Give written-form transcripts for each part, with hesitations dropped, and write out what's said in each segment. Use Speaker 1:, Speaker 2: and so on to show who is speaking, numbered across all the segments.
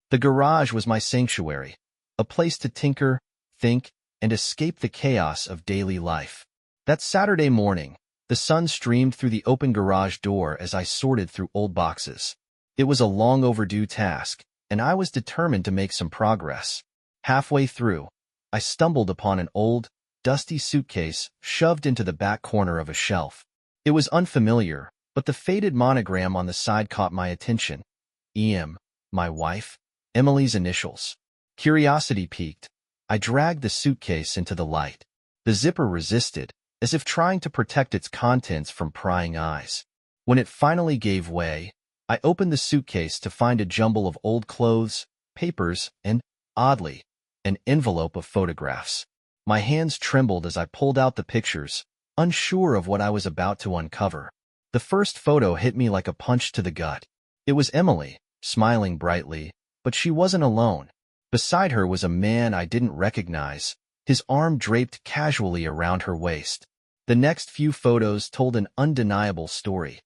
Speaker 1: The garage was my sanctuary, a place to tinker, think, and escape the chaos of daily life. That Saturday morning, the sun streamed through the open garage door as I sorted through old boxes. It was a long overdue task, and I was determined to make some progress. Halfway through, I stumbled upon an old, dusty suitcase shoved into the back corner of a shelf. It was unfamiliar, but the faded monogram on the side caught my attention. E.M., my wife, Emily's initials. Curiosity piqued. I dragged the suitcase into the light. The zipper resisted, as if trying to protect its contents from prying eyes. When it finally gave way, I opened the suitcase to find a jumble of old clothes, papers, and, oddly, an envelope of photographs. My hands trembled as I pulled out the pictures, unsure of what I was about to uncover. The first photo hit me like a punch to the gut. It was Emily, smiling brightly, but she wasn't alone. Beside her was a man I didn't recognize, his arm draped casually around her waist. The next few photos told an undeniable story.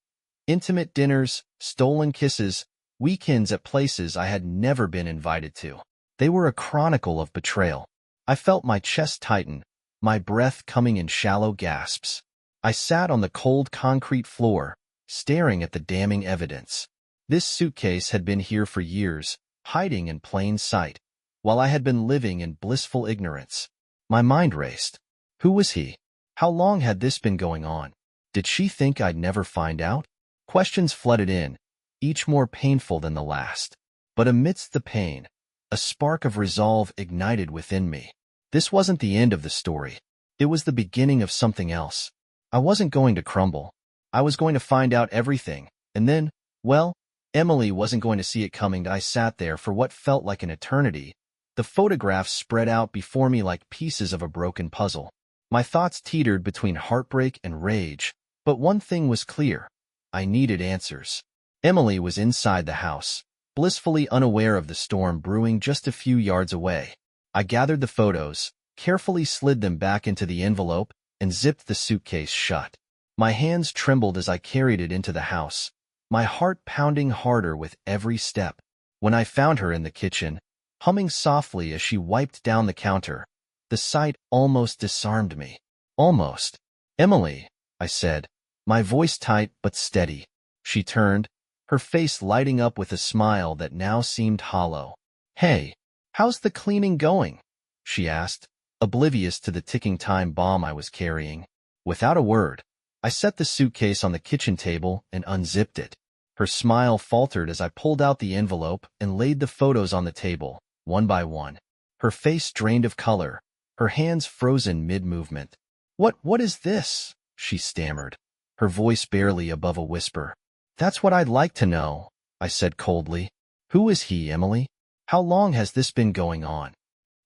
Speaker 1: Intimate dinners, stolen kisses, weekends at places I had never been invited to. They were a chronicle of betrayal. I felt my chest tighten, my breath coming in shallow gasps. I sat on the cold concrete floor, staring at the damning evidence. This suitcase had been here for years, hiding in plain sight, while I had been living in blissful ignorance. My mind raced. Who was he? How long had this been going on? Did she think I'd never find out? Questions flooded in, each more painful than the last. But amidst the pain, a spark of resolve ignited within me. This wasn't the end of the story. It was the beginning of something else. I wasn't going to crumble. I was going to find out everything, and then, well, Emily wasn't going to see it coming. I sat there for what felt like an eternity. The photographs spread out before me like pieces of a broken puzzle. My thoughts teetered between heartbreak and rage, but one thing was clear. I needed answers. Emily was inside the house, blissfully unaware of the storm brewing just a few yards away. I gathered the photos, carefully slid them back into the envelope, and zipped the suitcase shut. My hands trembled as I carried it into the house, my heart pounding harder with every step. When I found her in the kitchen, humming softly as she wiped down the counter, the sight almost disarmed me. Almost. "Emily," I said, my voice tight but steady. She turned, her face lighting up with a smile that now seemed hollow. "Hey, how's the cleaning going?" she asked, oblivious to the ticking time bomb I was carrying. Without a word, I set the suitcase on the kitchen table and unzipped it. Her smile faltered as I pulled out the envelope and laid the photos on the table, one by one. Her face drained of color, her hands frozen mid-movement. What is this?" she stammered, her voice barely above a whisper. "That's what I'd like to know," I said coldly. "Who is he, Emily? How long has this been going on?"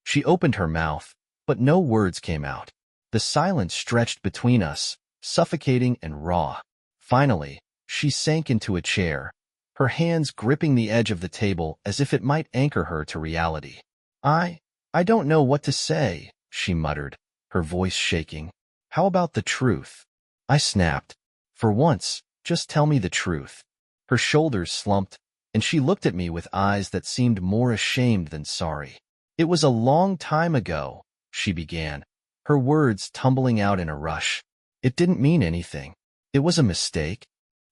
Speaker 1: She opened her mouth, but no words came out. The silence stretched between us, suffocating and raw. Finally, she sank into a chair, her hands gripping the edge of the table as if it might anchor her to reality. I don't know what to say," she muttered, her voice shaking. "How about the truth?" I snapped. "For once, just tell me the truth." Her shoulders slumped, and she looked at me with eyes that seemed more ashamed than sorry. "It was a long time ago," she began, her words tumbling out in a rush. "It didn't mean anything. It was a mistake."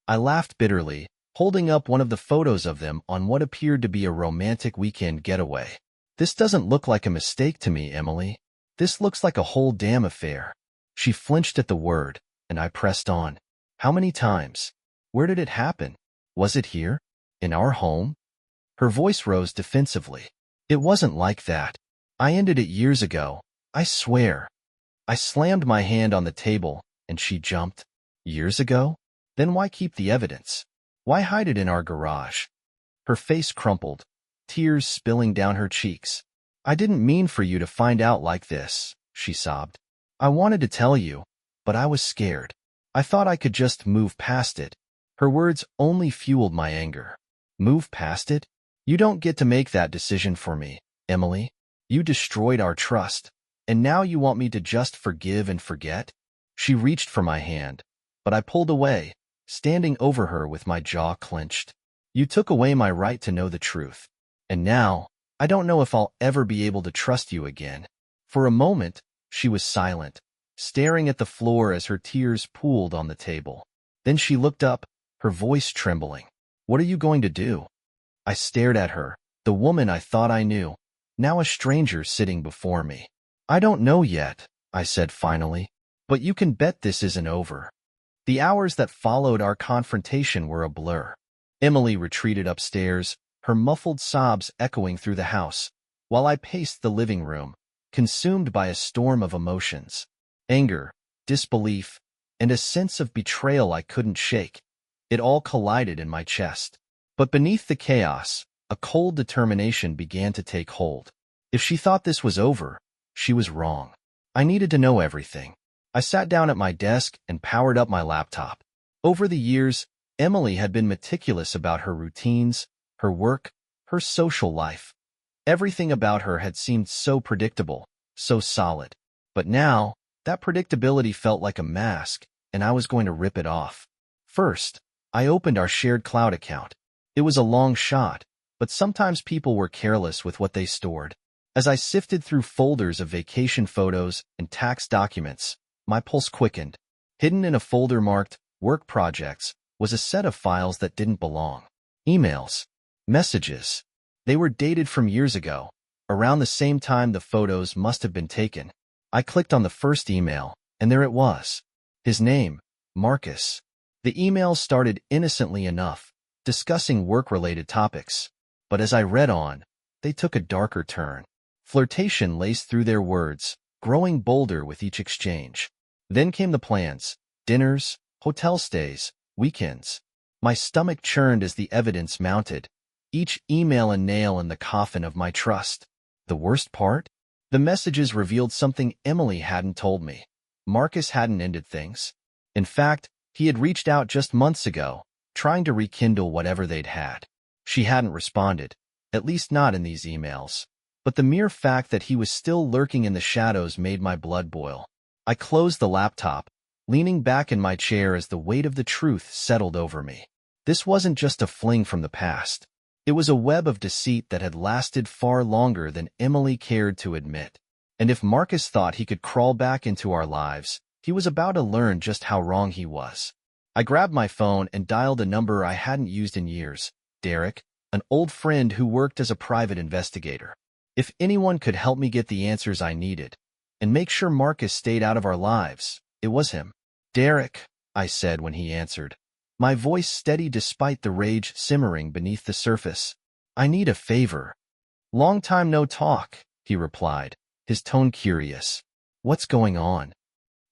Speaker 1: I laughed bitterly, holding up one of the photos of them on what appeared to be a romantic weekend getaway. "This doesn't look like a mistake to me, Emily. This looks like a whole damn affair." She flinched at the word, and I pressed on. "How many times? Where did it happen? Was it here? In our home?" Her voice rose defensively. "It wasn't like that. I ended it years ago, I swear." I slammed my hand on the table, and she jumped. "Years ago? Then why keep the evidence? Why hide it in our garage?" Her face crumpled, tears spilling down her cheeks. "I didn't mean for you to find out like this," she sobbed. "I wanted to tell you, but I was scared. I thought I could just move past it." Her words only fueled my anger. "Move past it? You don't get to make that decision for me, Emily. You destroyed our trust, and now you want me to just forgive and forget?" She reached for my hand, but I pulled away, standing over her with my jaw clenched. "You took away my right to know the truth, And now, I don't know if I'll ever be able to trust you again." For a moment, she was silent, staring at the floor as her tears pooled on the table. Then she looked up, her voice trembling. "What are you going to do?" I stared at her, the woman I thought I knew, now a stranger sitting before me. "I don't know yet," I said finally, "but you can bet this isn't over." The hours that followed our confrontation were a blur. Emily retreated upstairs, her muffled sobs echoing through the house, while I paced the living room, consumed by a storm of emotions. Anger, disbelief, and a sense of betrayal I couldn't shake. It all collided in my chest. But beneath the chaos, a cold determination began to take hold. If she thought this was over, she was wrong. I needed to know everything. I sat down at my desk and powered up my laptop. Over the years, Emily had been meticulous about her routines, her work, her social life. Everything about her had seemed so predictable, so solid. But now, that predictability felt like a mask, and I was going to rip it off. First, I opened our shared cloud account. It was a long shot, but sometimes people were careless with what they stored. As I sifted through folders of vacation photos and tax documents, my pulse quickened. Hidden in a folder marked Work Projects was a set of files that didn't belong. Emails. Messages. They were dated from years ago, around the same time the photos must have been taken. I clicked on the first email, and there it was. His name, Marcus. The email started innocently enough, discussing work-related topics. But as I read on, they took a darker turn. Flirtation laced through their words, growing bolder with each exchange. Then came the plans, dinners, hotel stays, weekends. My stomach churned as the evidence mounted, each email a nail in the coffin of my trust. The worst part? The messages revealed something Emily hadn't told me. Marcus hadn't ended things. In fact, he had reached out just months ago, trying to rekindle whatever they'd had. She hadn't responded, at least not in these emails. But the mere fact that he was still lurking in the shadows made my blood boil. I closed the laptop, leaning back in my chair as the weight of the truth settled over me. This wasn't just a fling from the past. It was a web of deceit that had lasted far longer than Emily cared to admit. And if Marcus thought he could crawl back into our lives, he was about to learn just how wrong he was. I grabbed my phone and dialed a number I hadn't used in years. Derek, an old friend who worked as a private investigator. If anyone could help me get the answers I needed, and make sure Marcus stayed out of our lives, it was him. "Derek," I said when he answered, my voice steady despite the rage simmering beneath the surface. "I need a favor." "Long time no talk," he replied, his tone curious. "What's going on?"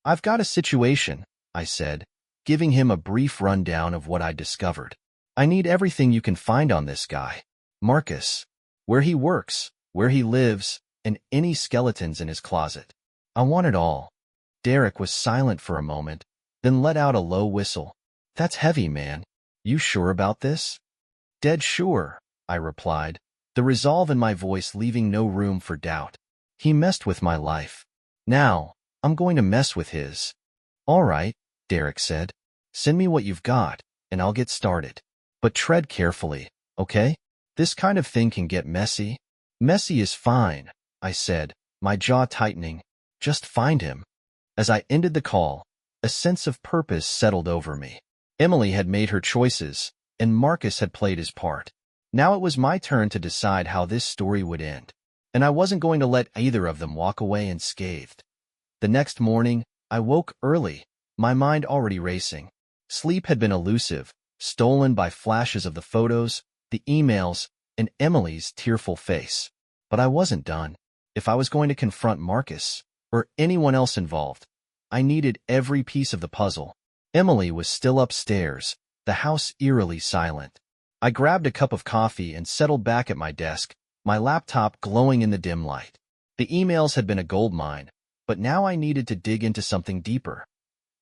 Speaker 1: "I've got a situation," I said, giving him a brief rundown of what I'd discovered. "I need everything you can find on this guy, Marcus. Where he works, where he lives, and any skeletons in his closet. I want it all." Derek was silent for a moment, then let out a low whistle. "That's heavy, man. You sure about this?" "Dead sure," I replied, the resolve in my voice leaving no room for doubt. "He messed with my life. Now, I'm going to mess with his." "All right," Derek said. "Send me what you've got, and I'll get started. But tread carefully, okay? This kind of thing can get messy." "Messy is fine," I said, my jaw tightening. "Just find him." As I ended the call, a sense of purpose settled over me. Emily had made her choices, and Marcus had played his part. Now it was my turn to decide how this story would end, and I wasn't going to let either of them walk away unscathed. The next morning, I woke early, my mind already racing. Sleep had been elusive, stolen by flashes of the photos, the emails, and Emily's tearful face. But I wasn't done. If I was going to confront Marcus, or anyone else involved, I needed every piece of the puzzle. Emily was still upstairs, the house eerily silent. I grabbed a cup of coffee and settled back at my desk, my laptop glowing in the dim light. The emails had been a goldmine, but now I needed to dig into something deeper.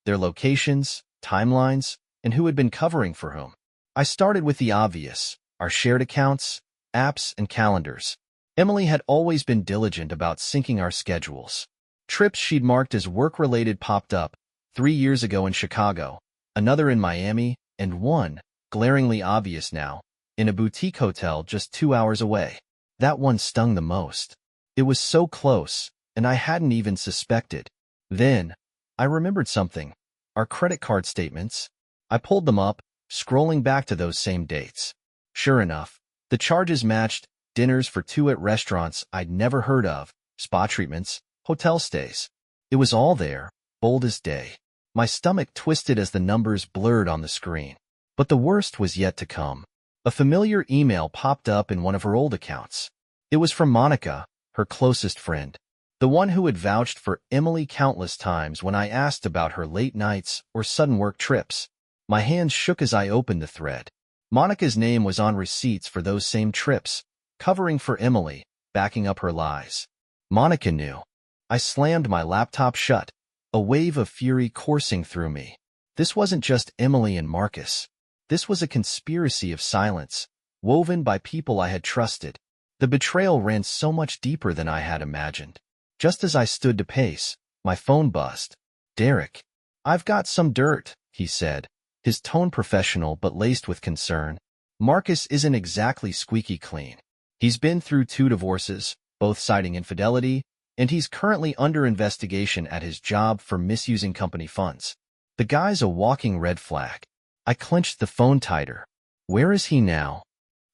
Speaker 1: Their locations, timelines, and who had been covering for whom. I started with the obvious, our shared accounts, apps, and calendars. Emily had always been diligent about syncing our schedules. Trips she'd marked as work-related popped up, 3 years ago in Chicago, another in Miami, and one, glaringly obvious now, in a boutique hotel just 2 hours away. That one stung the most. It was so close, and I hadn't even suspected. Then, I remembered something. Our credit card statements. I pulled them up, scrolling back to those same dates. Sure enough, the charges matched: dinners for two at restaurants I'd never heard of, spa treatments, hotel stays. It was all there, bold as day. My stomach twisted as the numbers blurred on the screen. But the worst was yet to come. A familiar email popped up in one of her old accounts. It was from Monica, her closest friend, the one who had vouched for Emily countless times when I asked about her late nights or sudden work trips. My hands shook as I opened the thread. Monica's name was on receipts for those same trips, covering for Emily, backing up her lies. Monica knew. I slammed my laptop shut, a wave of fury coursing through me. This wasn't just Emily and Marcus. This was a conspiracy of silence, woven by people I had trusted. The betrayal ran so much deeper than I had imagined. Just as I stood to pace, my phone buzzed. "Derek, I've got some dirt," he said, his tone professional but laced with concern. "Marcus isn't exactly squeaky clean. He's been through 2 divorces, both citing infidelity, and he's currently under investigation at his job for misusing company funds. The guy's a walking red flag." I clenched the phone tighter. "Where is he now?"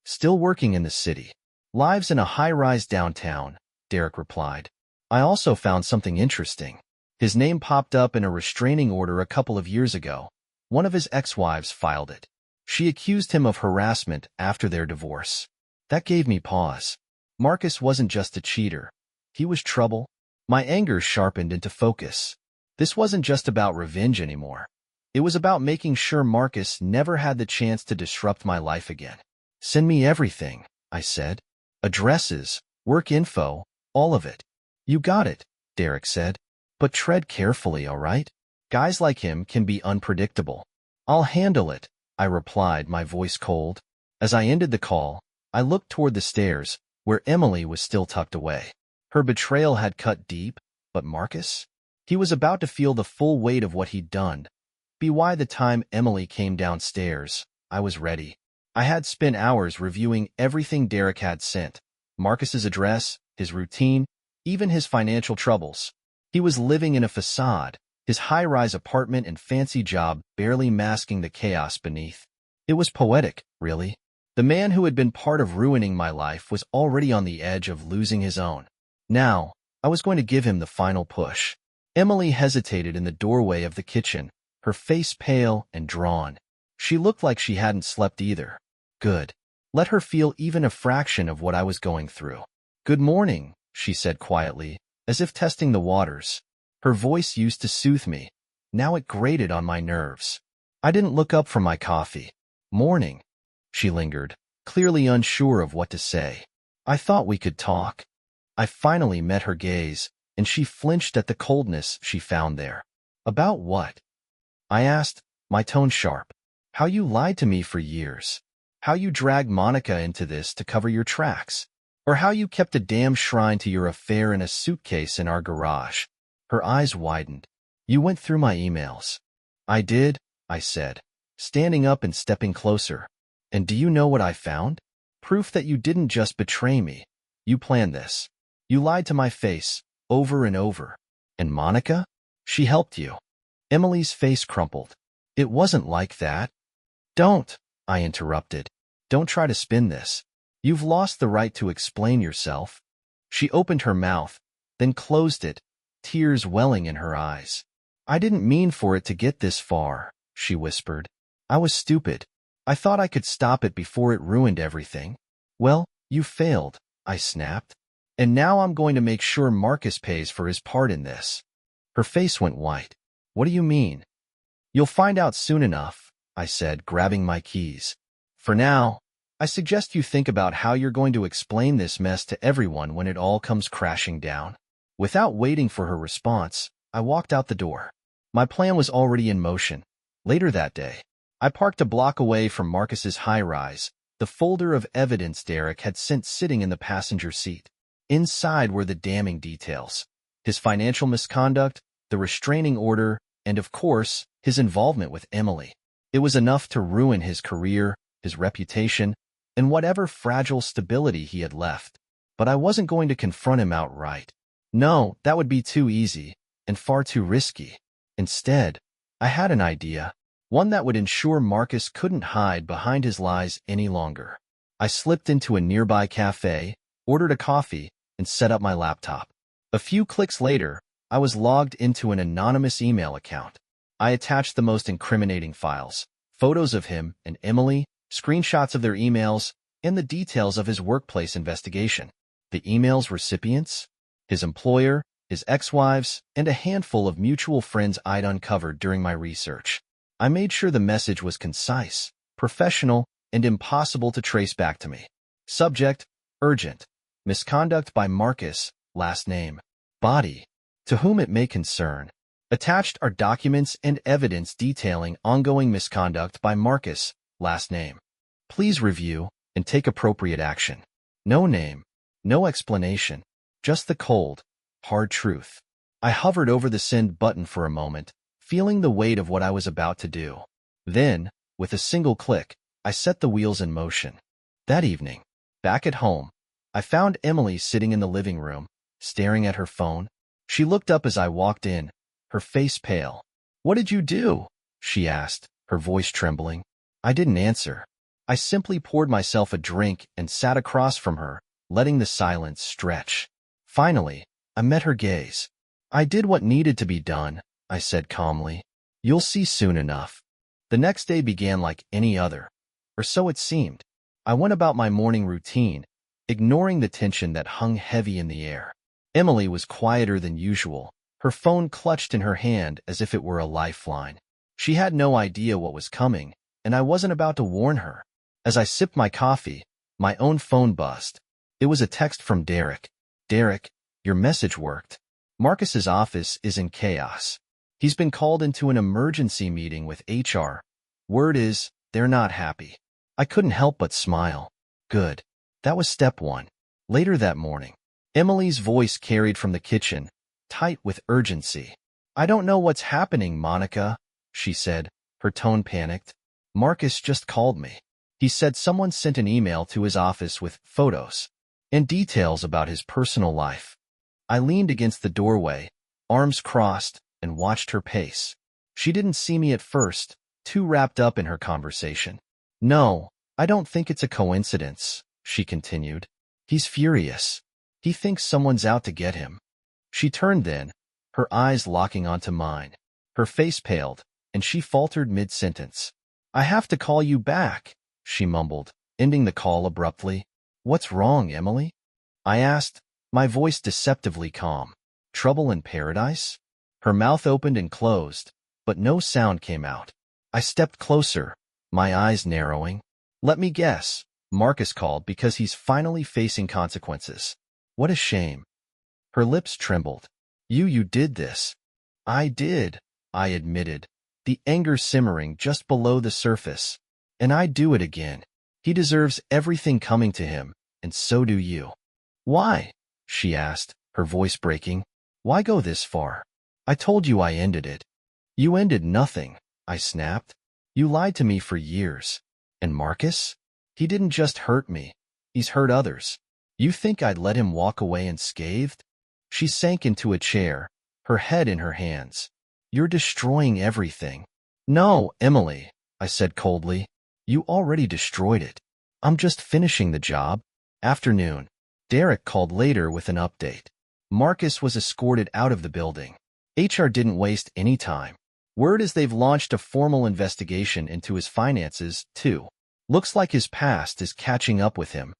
Speaker 1: "Still working in the city. Lives in a high-rise downtown," Derek replied. I also found something interesting. His name popped up in a restraining order a couple of years ago. One of his ex-wives filed it. She accused him of harassment after their divorce. That gave me pause. Marcus wasn't just a cheater. He was trouble. My anger sharpened into focus. This wasn't just about revenge anymore. It was about making sure Marcus never had the chance to disrupt my life again. "Send me everything," I said. "Addresses, work info, all of it." "You got it," Derek said. "But tread carefully, all right? Guys like him can be unpredictable." "I'll handle it," I replied, my voice cold. As I ended the call, I looked toward the stairs, where Emily was still tucked away. Her betrayal had cut deep, but Marcus? He was about to feel the full weight of what he'd done. By the time Emily came downstairs, I was ready. I had spent hours reviewing everything Derek had sent: Marcus's address, his routine, even his financial troubles. He was living in a facade, his high-rise apartment and fancy job barely masking the chaos beneath. It was poetic, really. The man who had been part of ruining my life was already on the edge of losing his own. Now, I was going to give him the final push. Emily hesitated in the doorway of the kitchen, her face pale and drawn. She looked like she hadn't slept either. Good. Let her feel even a fraction of what I was going through. "Good morning," she said quietly, as if testing the waters. Her voice used to soothe me. Now it grated on my nerves. I didn't look up from my coffee. "Morning," she lingered, clearly unsure of what to say. "I thought we could talk." I finally met her gaze, and she flinched at the coldness she found there. "About what?" I asked, my tone sharp. "How you lied to me for years. How you dragged Monica into this to cover your tracks. Or how you kept a damn shrine to your affair in a suitcase in our garage." Her eyes widened. "You went through my emails." "I did," I said, standing up and stepping closer. "And do you know what I found? Proof that you didn't just betray me. You planned this. You lied to my face, over and over. And Monica? She helped you." Emily's face crumpled. "It wasn't like that." "Don't," I interrupted. "Don't try to spin this. You've lost the right to explain yourself." She opened her mouth, then closed it, tears welling in her eyes. "I didn't mean for it to get this far," she whispered. "I was stupid. I thought I could stop it before it ruined everything." "Well, you failed," I snapped. "And now I'm going to make sure Marcus pays for his part in this." Her face went white. "What do you mean?" "You'll find out soon enough," I said, grabbing my keys. "For now, I suggest you think about how you're going to explain this mess to everyone when it all comes crashing down." Without waiting for her response, I walked out the door. My plan was already in motion. Later that day, I parked a block away from Marcus's high-rise, the folder of evidence Derek had sent sitting in the passenger seat. Inside were the damning details: his financial misconduct, the restraining order, and of course, his involvement with Emily. It was enough to ruin his career, his reputation, and whatever fragile stability he had left. but I wasn't going to confront him outright. No, that would be too easy and far too risky. Instead, I had an idea, one that would ensure Marcus couldn't hide behind his lies any longer. I slipped into a nearby cafe, ordered a coffee, and set up my laptop. A few clicks later, I was logged into an anonymous email account. I attached the most incriminating files, photos of him and Emily, screenshots of their emails, and the details of his workplace investigation. The email's recipients, his employer, his ex-wives, and a handful of mutual friends I'd uncovered during my research. I made sure the message was concise, professional, and impossible to trace back to me. Subject: urgent. Misconduct by Marcus, last name. Body: to whom it may concern. Attached are documents and evidence detailing ongoing misconduct by Marcus, last name. Please review and take appropriate action. No name, no explanation, just the cold, hard truth. I hovered over the send button for a moment, feeling the weight of what I was about to do. Then, with a single click, I set the wheels in motion. That evening, back at home, I found Emily sitting in the living room, staring at her phone. She looked up as I walked in, her face pale. "What did you do?" she asked, her voice trembling. I didn't answer. I simply poured myself a drink and sat across from her, letting the silence stretch. Finally, I met her gaze. "I did what needed to be done," I said calmly. "You'll see soon enough." The next day began like any other, or so it seemed. I went about my morning routine, ignoring the tension that hung heavy in the air. Emily was quieter than usual, her phone clutched in her hand as if it were a lifeline. She had no idea what was coming, and I wasn't about to warn her. As I sipped my coffee, my own phone buzzed. It was a text from Derek. "Derek, your message worked. Marcus's office is in chaos. He's been called into an emergency meeting with HR. Word is, they're not happy." I couldn't help but smile. Good. That was step one. Later that morning, Emily's voice carried from the kitchen, tight with urgency. "I don't know what's happening, Monica," she said, her tone panicked. "Marcus just called me. He said someone sent an email to his office with photos and details about his personal life." I leaned against the doorway, arms crossed, and watched her pace. She didn't see me at first, too wrapped up in her conversation. "No, I don't think it's a coincidence," she continued. "He's furious. He thinks someone's out to get him." She turned then, her eyes locking onto mine. Her face paled, and she faltered mid-sentence. "I have to call you back," she mumbled, ending the call abruptly. "What's wrong, Emily?" I asked, my voice deceptively calm. "Trouble in paradise?" Her mouth opened and closed, but no sound came out. I stepped closer, my eyes narrowing. "Let me guess. Marcus called because he's finally facing consequences. What a shame." Her lips trembled. You did this." "I did," I admitted, the anger simmering just below the surface. "And I'd do it again. He deserves everything coming to him, and so do you." "Why?" she asked, her voice breaking. "Why go this far? I told you I ended it." "You ended nothing," I snapped. "You lied to me for years. And Marcus? He didn't just hurt me. He's hurt others. You think I'd let him walk away unscathed?" She sank into a chair, her head in her hands. "You're destroying everything." "No, Emily," I said coldly. "You already destroyed it. I'm just finishing the job." Afternoon. Derek called later with an update. Marcus was escorted out of the building. HR didn't waste any time. Word is they've launched a formal investigation into his finances, too. Looks like his past is catching up with him.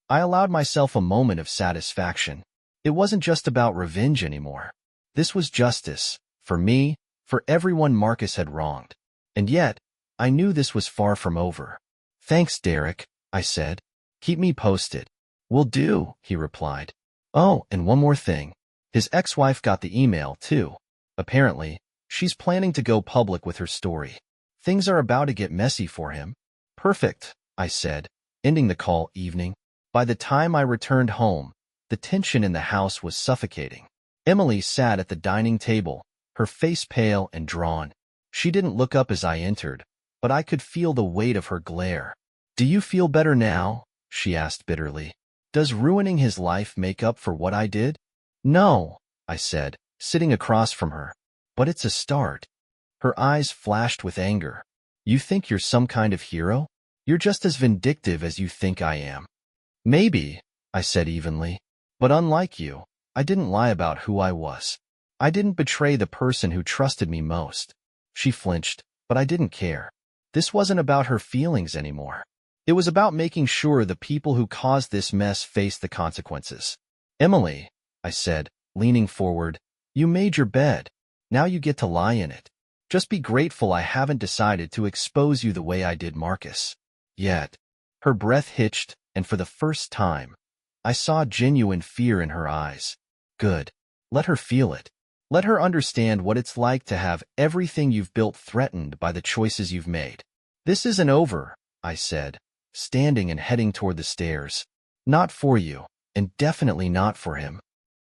Speaker 1: I allowed myself a moment of satisfaction. It wasn't just about revenge anymore. This was justice, for me, for everyone Marcus had wronged. And yet, I knew this was far from over. "Thanks, Derek," I said. "Keep me posted." "Will do," he replied. Oh, and one more thing. His ex-wife got the email, too. Apparently, she's planning to go public with her story. Things are about to get messy for him. "Perfect," I said, ending the call evening. By the time I returned home, the tension in the house was suffocating. Emily sat at the dining table, her face pale and drawn. She didn't look up as I entered, but I could feel the weight of her glare. "Do you feel better now?" she asked bitterly. Does ruining his life make up for what I did? No, I said, sitting across from her. But it's a start. Her eyes flashed with anger. You think you're some kind of hero? You're just as vindictive as you think I am. Maybe, I said evenly. But unlike you, I didn't lie about who I was. I didn't betray the person who trusted me most. She flinched, but I didn't care. This wasn't about her feelings anymore. It was about making sure the people who caused this mess faced the consequences. Emily, I said, leaning forward, you made your bed. Now you get to lie in it. Just be grateful I haven't decided to expose you the way I did Marcus. Yet. Her breath hitched, and for the first time, I saw genuine fear in her eyes. Good. Let her feel it. Let her understand what it's like to have everything you've built threatened by the choices you've made. This isn't over, I said, standing and heading toward the stairs. Not for you, and definitely not for him.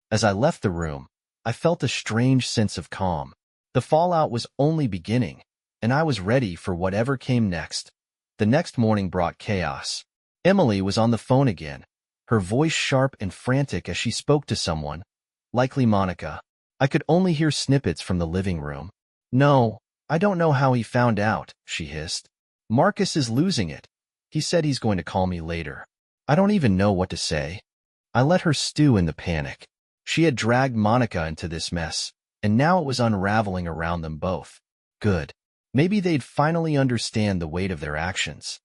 Speaker 1: As I left the room, I felt a strange sense of calm. The fallout was only beginning, and I was ready for whatever came next. The next morning brought chaos. Emily was on the phone again, her voice sharp and frantic as she spoke to someone, likely Monica. I could only hear snippets from the living room. No, I don't know how he found out, she hissed. Marcus is losing it. He said he's going to call me later. I don't even know what to say. I let her stew in the panic. She had dragged Monica into this mess, and now it was unraveling around them both. Good. Maybe they'd finally understand the weight of their actions.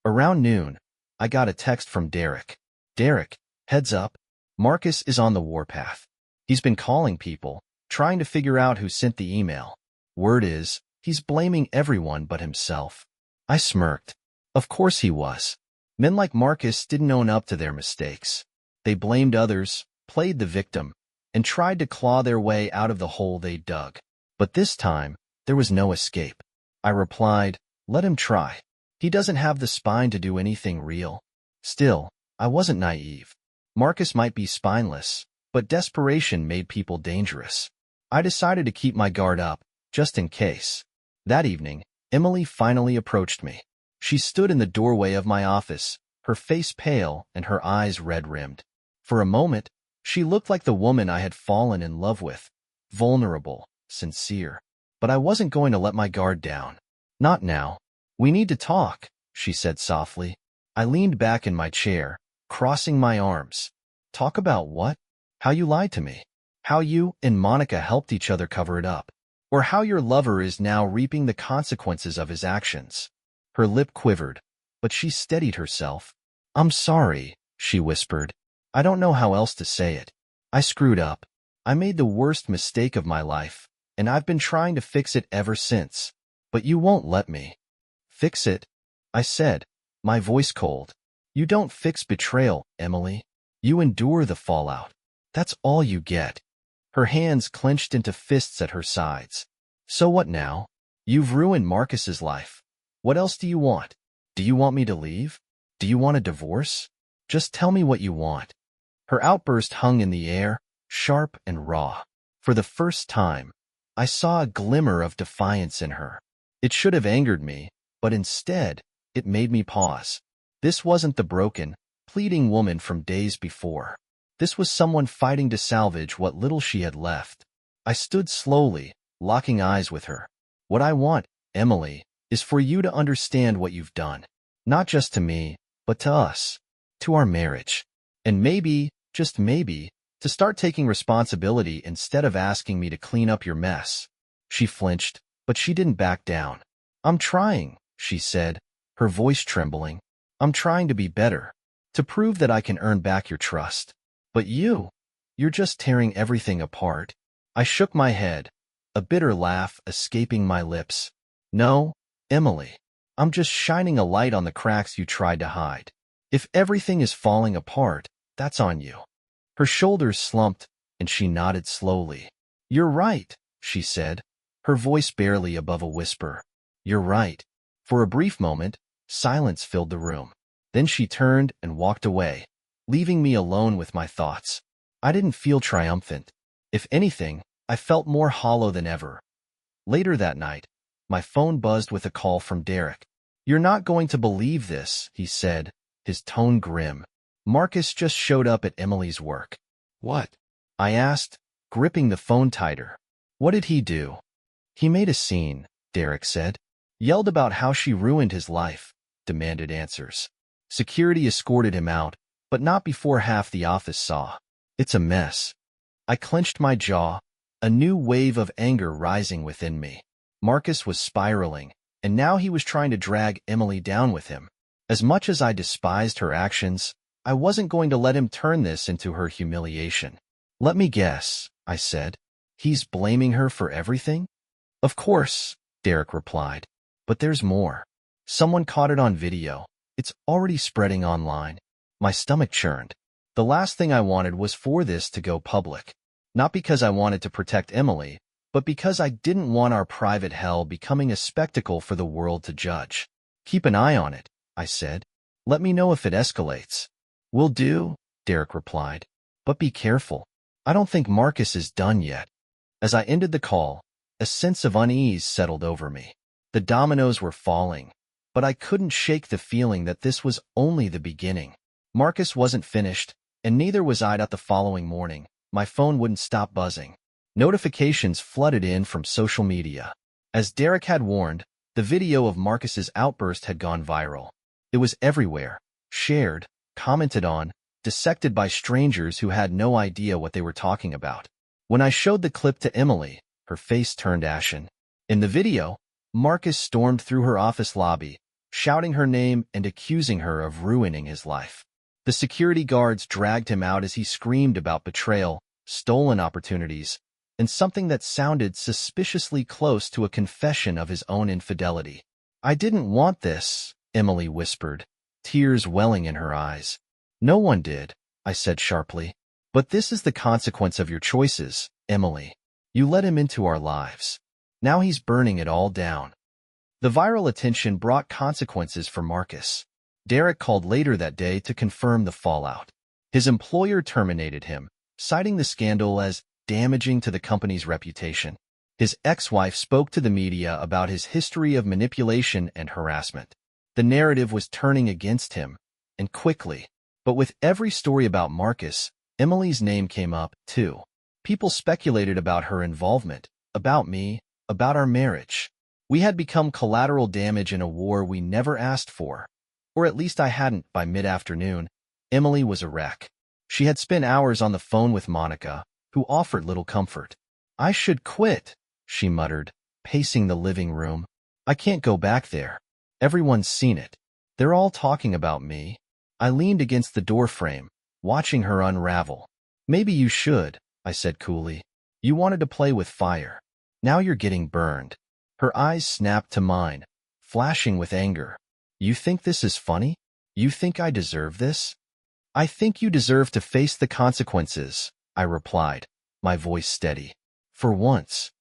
Speaker 1: Around noon, I got a text from Derek. Derek, heads up. Marcus is on the warpath. He's been calling people, trying to figure out who sent the email. Word is, he's blaming everyone but himself. I smirked. Of course he was. Men like Marcus didn't own up to their mistakes. They blamed others, played the victim, and tried to claw their way out of the hole they dug. But this time, there was no escape. I replied, let him try. He doesn't have the spine to do anything real. Still, I wasn't naive. Marcus might be spineless, but desperation made people dangerous. I decided to keep my guard up, just in case. That evening, Emily finally approached me. She stood in the doorway of my office, her face pale and her eyes red-rimmed. For a moment, she looked like the woman I had fallen in love with, vulnerable, sincere. But I wasn't going to let my guard down. Not now. We need to talk, she said softly. I leaned back in my chair, crossing my arms. Talk about what? How you lied to me. How you and Monica helped each other cover it up. Or how your lover is now reaping the consequences of his actions. Her lip quivered, but she steadied herself. I'm sorry, she whispered. I don't know how else to say it. I screwed up. I made the worst mistake of my life, and I've been trying to fix it ever since. But you won't let me. Fix it? I said, my voice cold. You don't fix betrayal, Emily. You endure the fallout. That's all you get. Her hands clenched into fists at her sides. So what now? You've ruined Marcus's life. What else do you want? Do you want me to leave? Do you want a divorce? Just tell me what you want. Her outburst hung in the air, sharp and raw. For the first time, I saw a glimmer of defiance in her. It should have angered me, but instead, it made me pause. This wasn't the broken, pleading woman from days before. This was someone fighting to salvage what little she had left. I stood slowly, locking eyes with her. What I want, Emily, is for you to understand what you've done. Not just to me, but to us. To our marriage. And maybe, just maybe, to start taking responsibility instead of asking me to clean up your mess. She flinched, but she didn't back down. I'm trying, she said, her voice trembling. I'm trying to be better. To prove that I can earn back your trust. But you're just tearing everything apart. I shook my head, a bitter laugh escaping my lips. No, Emily. I'm just shining a light on the cracks you tried to hide. If everything is falling apart, that's on you. Her shoulders slumped, and she nodded slowly. You're right, she said, her voice barely above a whisper. You're right. For a brief moment, silence filled the room. Then she turned and walked away, leaving me alone with my thoughts. I didn't feel triumphant. If anything, I felt more hollow than ever. Later that night, my phone buzzed with a call from Derek. You're not going to believe this, he said, his tone grim. Marcus just showed up at Emily's work.
Speaker 2: What?
Speaker 1: I asked, gripping the phone tighter. What did he do? He made a scene, Derek said. Yelled about how she ruined his life, demanded answers. Security escorted him out, but not before half the office saw. It's a mess. I clenched my jaw, a new wave of anger rising within me. Marcus was spiraling, and now he was trying to drag Emily down with him. As much as I despised her actions, I wasn't going to let him turn this into her humiliation. Let me guess, I said. He's blaming her for everything? Of course, Derek replied. But there's more. Someone caught it on video. It's already spreading online. My stomach churned. The last thing I wanted was for this to go public. Not because I wanted to protect Emily, but because I didn't want our private hell becoming a spectacle for the world to judge. Keep an eye on it, I said. Let me know if it escalates. Will do, Derek replied. But be careful. I don't think Marcus is done yet. As I ended the call, a sense of unease settled over me. The dominoes were falling, but I couldn't shake the feeling that this was only the beginning. Marcus wasn't finished, and neither was I. The following morning, my phone wouldn't stop buzzing. Notifications flooded in from social media. As Derek had warned, the video of Marcus's outburst had gone viral. It was everywhere, shared, commented on, dissected by strangers who had no idea what they were talking about. When I showed the clip to Emily, her face turned ashen. In the video, Marcus stormed through her office lobby, shouting her name and accusing her of ruining his life. The security guards dragged him out as he screamed about betrayal, stolen opportunities, and something that sounded suspiciously close to a confession of his own infidelity. I didn't want this, Emily whispered, tears welling in her eyes. No one did, I said sharply. But this is the consequence of your choices, Emily. You let him into our lives. Now he's burning it all down. The viral attention brought consequences for Marcus. Derek called later that day to confirm the fallout. His employer terminated him, citing the scandal as damaging to the company's reputation. His ex-wife spoke to the media about his history of manipulation and harassment. The narrative was turning against him, and quickly. But with every story about Marcus, Emily's name came up, too. People speculated about her involvement, about me, about our marriage. We had become collateral damage in a war we never asked for. Or at least I hadn't. By mid-afternoon, Emily was a wreck. She had spent hours on the phone with Monica, who offered little comfort. I should quit, she muttered, pacing the living room. I can't go back there. Everyone's seen it. They're all talking about me. I leaned against the doorframe, watching her unravel. Maybe you should, I said coolly. You wanted to play with fire. Now you're getting burned. Her eyes snapped to mine, flashing with anger. You think this is funny? You think I deserve this? I think you deserve to face the consequences, I replied, my voice steady. For once.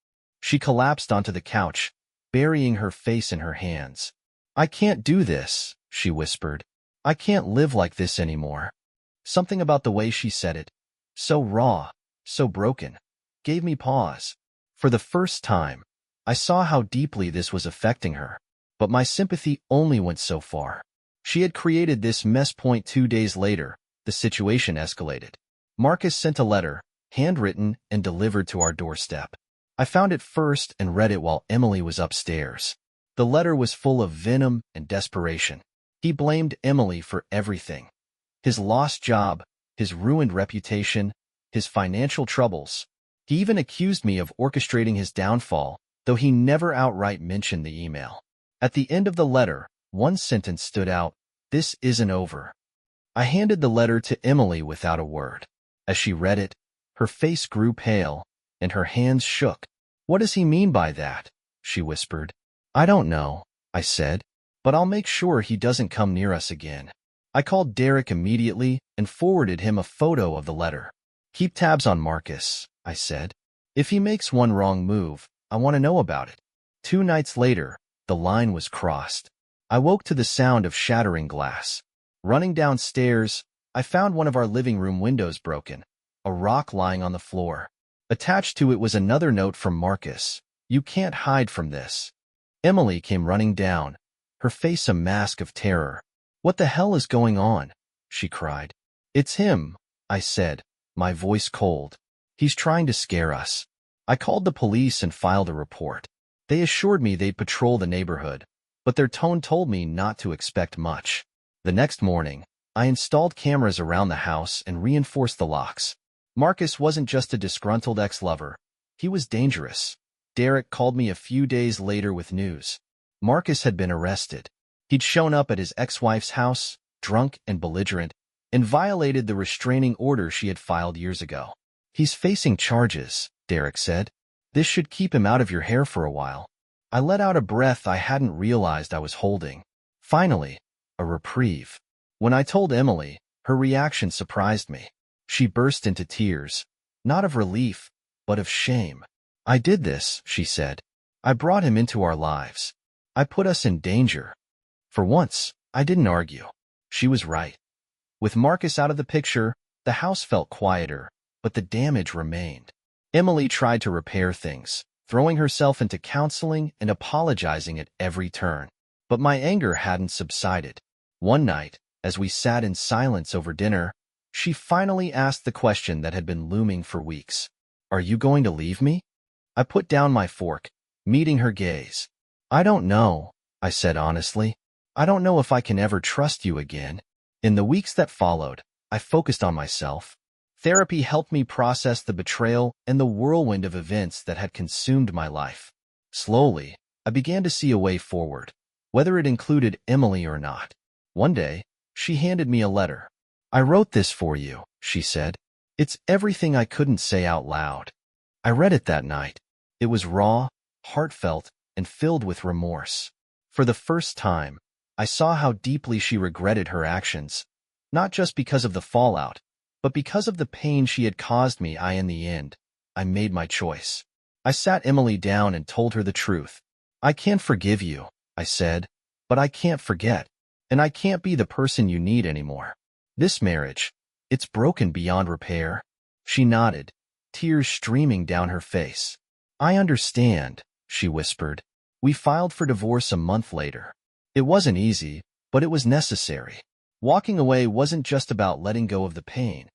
Speaker 1: She collapsed onto the couch, burying her face in her hands. I can't do this, she whispered. I can't live like this anymore. Something about the way she said it, so raw, so broken, gave me pause. For the first time, I saw how deeply this was affecting her. But my sympathy only went so far. She had created this mess. 2 days later, the situation escalated. Marcus sent a letter, handwritten and delivered to our doorstep. I found it first and read it while Emily was upstairs. The letter was full of venom and desperation. He blamed Emily for everything. His lost job, his ruined reputation, his financial troubles. He even accused me of orchestrating his downfall, though he never outright mentioned the email. At the end of the letter, one sentence stood out, "This isn't over." I handed the letter to Emily without a word. As she read it, her face grew pale, and her hands shook. "What does he mean by that?" she whispered. "I don't know," I said, "but I'll make sure he doesn't come near us again." I called Derek immediately and forwarded him a photo of the letter. "Keep tabs on Marcus," I said. "If he makes one wrong move, I want to know about it." 2 nights later, the line was crossed. I woke to the sound of shattering glass. Running downstairs, I found one of our living room windows broken, a rock lying on the floor. Attached to it was another note from Marcus. "You can't hide from this." Emily came running down, her face a mask of terror. "What the hell is going on?" she cried. It's him, I said, my voice cold. He's trying to scare us. I called the police and filed a report. They assured me they'd patrol the neighborhood, but their tone told me not to expect much. The next morning, I installed cameras around the house and reinforced the locks. Marcus wasn't just a disgruntled ex-lover. He was dangerous. Derek called me a few days later with news. Marcus had been arrested. He'd shown up at his ex-wife's house, drunk and belligerent, and violated the restraining order she had filed years ago. He's facing charges, Derek said. This should keep him out of your hair for a while. I let out a breath I hadn't realized I was holding. Finally, a reprieve. When I told Emily, her reaction surprised me. She burst into tears, not of relief, but of shame. I did this, she said. I brought him into our lives. I put us in danger. For once, I didn't argue. She was right. With Marcus out of the picture, the house felt quieter, but the damage remained. Emily tried to repair things, throwing herself into counseling and apologizing at every turn. But my anger hadn't subsided. One night, as we sat in silence over dinner, she finally asked the question that had been looming for weeks. Are you going to leave me? I put down my fork, meeting her gaze. I don't know, I said honestly. I don't know if I can ever trust you again. In the weeks that followed, I focused on myself. Therapy helped me process the betrayal and the whirlwind of events that had consumed my life. Slowly, I began to see a way forward, whether it included Emily or not. One day, she handed me a letter. I wrote this for you, she said. It's everything I couldn't say out loud. I read it that night. It was raw, heartfelt, and filled with remorse. For the first time, I saw how deeply she regretted her actions, not just because of the fallout, but because of the pain she had caused me. In the end, I made my choice. I sat Emily down and told her the truth. I can forgive you, I said, but I can't forget, and I can't be the person you need anymore. This marriage, it's broken beyond repair. She nodded, tears streaming down her face. I understand, she whispered. We filed for divorce a month later. It wasn't easy, but it was necessary. Walking away wasn't just about letting go of the pain.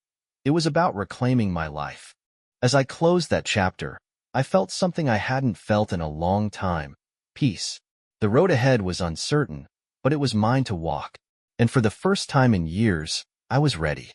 Speaker 1: It was about reclaiming my life. As I closed that chapter, I felt something I hadn't felt in a long time. Peace. The road ahead was uncertain, but it was mine to walk. And for the first time in years, I was ready.